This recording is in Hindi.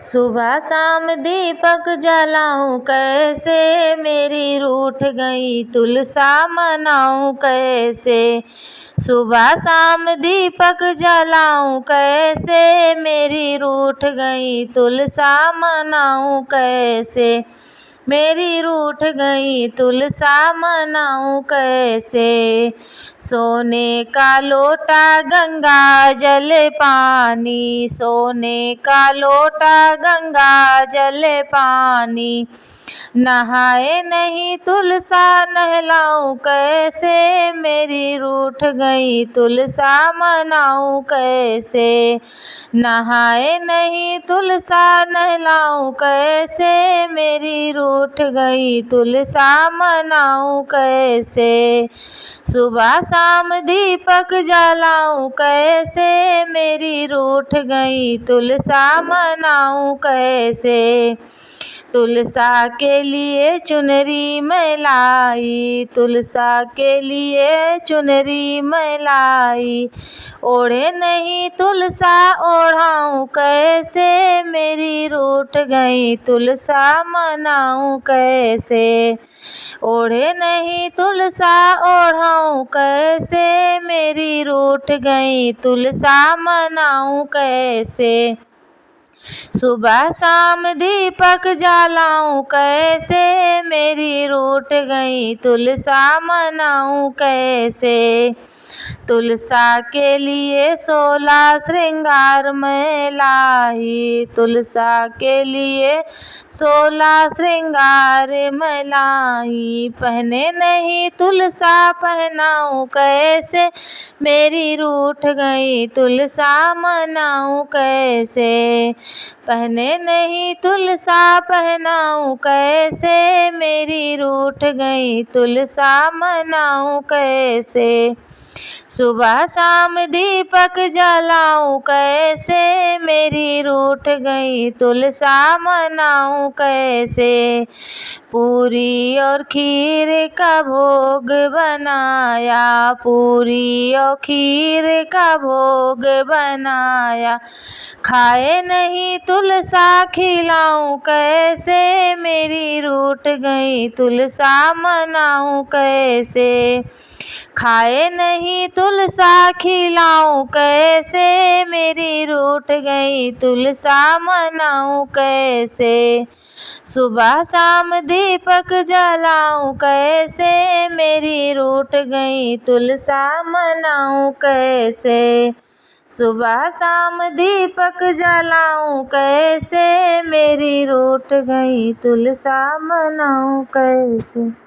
सुबह शाम दीपक जलाऊं कैसे, मेरी रूठ गई तुलसा मनाऊं कैसे। सुबह शाम दीपक जलाऊं कैसे, मेरी रूठ गई तुलसा मनाऊं कैसे। मेरी रूठ गई तुलसा मनाऊं कैसे। सोने का लोटा गंगा जल पानी, सोने का लोटा गंगा जल पानी। नहाए नहीं तुलसा नहलाऊं कैसे, मेरी रूठ गई तुलसा मनाऊं कैसे। नहाए नहीं तुलसा नहलाऊं कैसे, मेरी रूठ गई तुलसा मनाऊं कैसे। सुबह शाम दीपक जलाऊं कैसे, मेरी रूठ गई तुलसा मनाऊं कैसे। तुलसा के लिए चुनरी मैं लाई, तुलसा के लिए चुनरी मैं लाई। ओढ़े नहीं तुलसा ओढ़ाऊं कैसे, मेरी रूठ गई तुलसा मनाऊं कैसे। ओढ़े नहीं तुलसा ओढ़ाऊं कैसे, मेरी रूठ गई तुलसा मनाऊं कैसे। सुबह शाम दीपक जलाऊं कैसे, मेरी रूठ गई तुलसा मनाऊं कैसे। तुलसा के लिए 16 श्रृंगार मैं लाई, तुलसा के लिए 16 श्रृंगार मैं लाई। पहने नहीं तुलसा पहनाऊं कैसे, मेरी रूठ गई तुलसा मनाऊं कैसे। पहने नहीं तुलसा पहनाऊं कैसे, मेरी रूठ गई तुलसा मनाऊं कैसे। सुबह शाम दीपक जलाऊं कैसे, मेरी रूठ गई तुलसा मनाऊं कैसे। पूरी और खीर का भोग बनाया, पूरी और खीर का भोग बनाया। खाए नहीं तुलसा खिलाऊं कैसे, मेरी रूठ गई तुलसा मनाऊं कैसे। खाए नहीं तुलसा खिलाऊं कैसे, मेरी रूठ गई तुलसा मनाऊं कैसे। सुबह शाम दीपक जलाऊं कैसे, मेरी रूठ गई तुलसा मनाऊं कैसे। सुबह शाम दीपक जलाऊं कैसे, मेरी रूठ गई तुलसा मनाऊं कैसे।